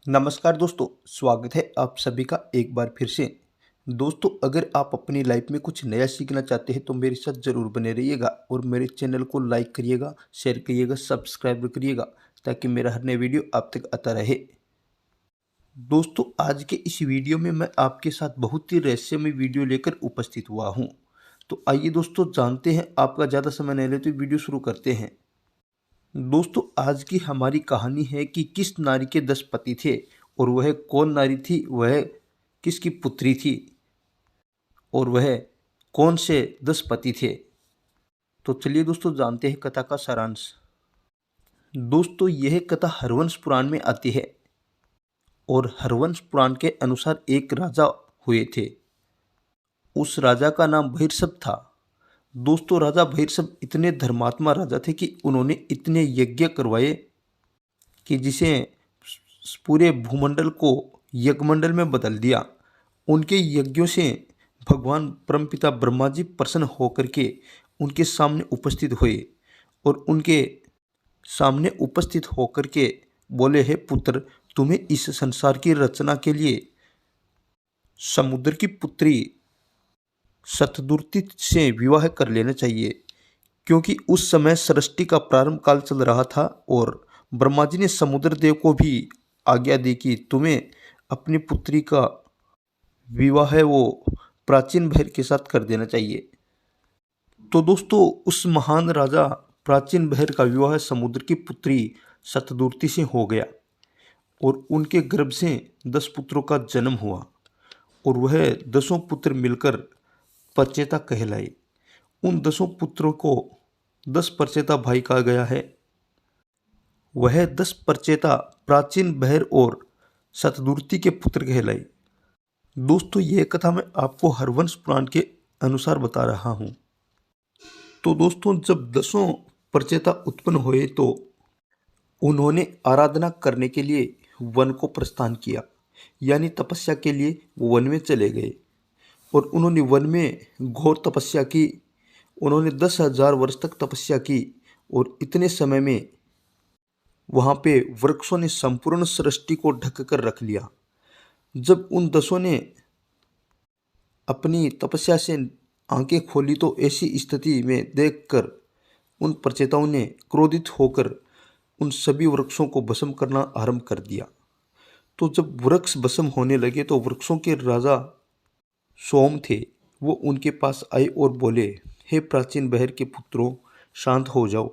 नमस्कार दोस्तों, स्वागत है आप सभी का एक बार फिर से। दोस्तों, अगर आप अपनी लाइफ में कुछ नया सीखना चाहते हैं तो मेरे साथ ज़रूर बने रहिएगा और मेरे चैनल को लाइक करिएगा, शेयर करिएगा, सब्सक्राइब करिएगा ताकि मेरा हर नया वीडियो आप तक आता रहे। दोस्तों, आज के इस वीडियो में मैं आपके साथ बहुत ही रहस्यमय वीडियो लेकर उपस्थित हुआ हूँ। तो आइए दोस्तों, जानते हैं, आपका ज़्यादा समय नहीं लेते वीडियो शुरू करते हैं। दोस्तों, आज की हमारी कहानी है कि किस नारी के 10 पति थे और वह कौन नारी थी, वह किसकी पुत्री थी और वह कौन से 10 पति थे। तो चलिए दोस्तों, जानते हैं कथा का सारांश। दोस्तों, यह कथा हरवंश पुराण में आती है और हरवंश पुराण के अनुसार एक राजा हुए थे। उस राजा का नाम भैरसभ था। दोस्तों, राजा भैरसभ इतने धर्मात्मा राजा थे कि उन्होंने इतने यज्ञ करवाए कि जिसे पूरे भूमंडल को यज्ञमंडल में बदल दिया। उनके यज्ञों से भगवान परमपिता ब्रह्मा जी प्रसन्न होकर के उनके सामने उपस्थित हुए और उनके सामने उपस्थित होकर के बोले, हे पुत्र, तुम्हें इस संसार की रचना के लिए समुद्र की पुत्री शतदुर्ति से विवाह कर लेना चाहिए, क्योंकि उस समय सृष्टि का प्रारंभ काल चल रहा था और ब्रह्मा जी ने समुद्र देव को भी आज्ञा दी कि तुम्हें अपनी पुत्री का विवाह है वो प्राचीन भैर के साथ कर देना चाहिए। तो दोस्तों, उस महान राजा प्राचीन भैर का विवाह समुद्र की पुत्री शतदुर्ति से हो गया और उनके गर्भ से 10 पुत्रों का जन्म हुआ और वह 10 पुत्र मिलकर परचेता कहलाए। उन 10 पुत्रों को 10 परचेता भाई कहा गया है। वह 10 परचेता प्राचीन भैर और शतदुर्ति के पुत्र कहलाए। दोस्तों, यह कथा मैं आपको हरवंश पुराण के अनुसार बता रहा हूँ। तो दोस्तों, जब 10 परचेता उत्पन्न हुए तो उन्होंने आराधना करने के लिए वन को प्रस्थान किया, यानी तपस्या के लिए वो वन में चले गए और उन्होंने वन में घोर तपस्या की। उन्होंने 10,000 वर्ष तक तपस्या की और इतने समय में वहाँ पे वृक्षों ने संपूर्ण सृष्टि को ढक कर रख लिया। जब उन 10 ने अपनी तपस्या से आंखें खोली तो ऐसी स्थिति में देखकर उन प्रचेताओं ने क्रोधित होकर उन सभी वृक्षों को भस्म करना आरंभ कर दिया। तो जब वृक्ष भस्म होने लगे तो वृक्षों के राजा सोम थे, वो उनके पास आए और बोले, हे प्राचीन बहर के पुत्रों, शांत हो जाओ।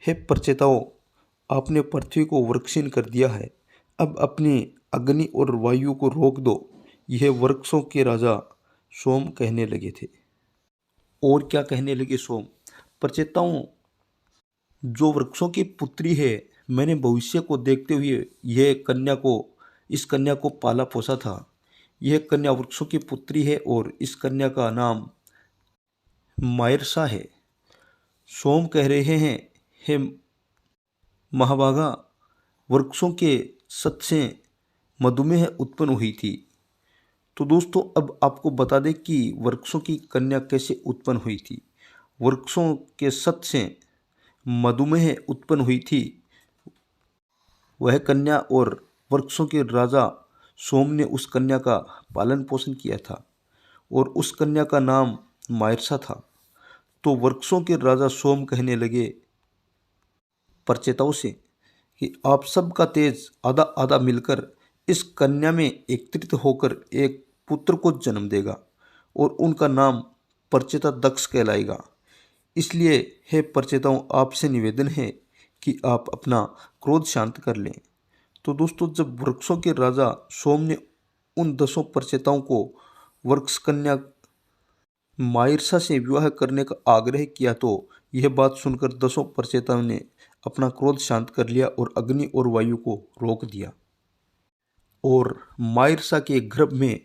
हे प्रचेताओं, आपने पृथ्वी को वृक्षहीन कर दिया है, अब अपनी अग्नि और वायु को रोक दो। यह वृक्षों के राजा सोम कहने लगे थे। और क्या कहने लगे सोम? प्रचेताओं, जो वृक्षों की पुत्री है, मैंने भविष्य को देखते हुए इस कन्या को पाला पोसा था। यह कन्या वृक्षों की पुत्री है और इस कन्या का नाम मायरसा है। सोम कह रहे हैं, हे महाभागा, वृक्षों के सत से मधुमेह उत्पन्न हुई थी। तो दोस्तों, अब आपको बता दें कि वृक्षों की कन्या कैसे उत्पन्न हुई थी। वृक्षों के सत से मधुमेह उत्पन्न हुई थी वह कन्या और वृक्षों के राजा सोम ने उस कन्या का पालन पोषण किया था और उस कन्या का नाम मायरसा था। तो वृक्षों के राजा सोम कहने लगे प्रचेताओं से कि आप सबका तेज आधा आधा मिलकर इस कन्या में एकत्रित होकर एक पुत्र को जन्म देगा और उनका नाम प्रचेता दक्ष कहलाएगा। इसलिए हे प्रचेताओं, आपसे निवेदन है कि आप अपना क्रोध शांत कर लें। तो दोस्तों, जब वृक्षों के राजा सोम ने उन 10 प्रचेताओं को वृक्ष कन्या मायरसा से विवाह करने का आग्रह किया तो यह बात सुनकर 10 प्रचेताओं ने अपना क्रोध शांत कर लिया और अग्नि और वायु को रोक दिया और मायरसा के गर्भ में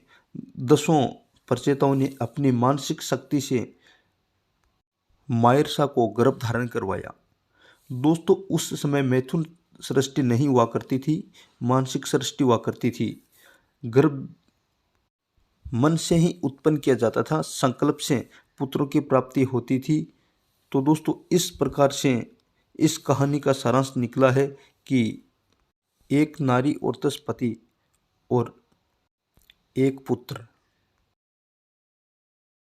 10 प्रचेताओं ने अपनी मानसिक शक्ति से मायरसा को गर्भ धारण करवाया। दोस्तों, उस समय मैथुन सृष्टि नहीं हुआ करती थी, मानसिक सृष्टि हुआ करती थी। गर्भ मन से ही उत्पन्न किया जाता था, संकल्प से पुत्रों की प्राप्ति होती थी। तो दोस्तों, इस प्रकार से इस कहानी का सारांश निकला है कि एक नारी और 10 पति और एक पुत्र।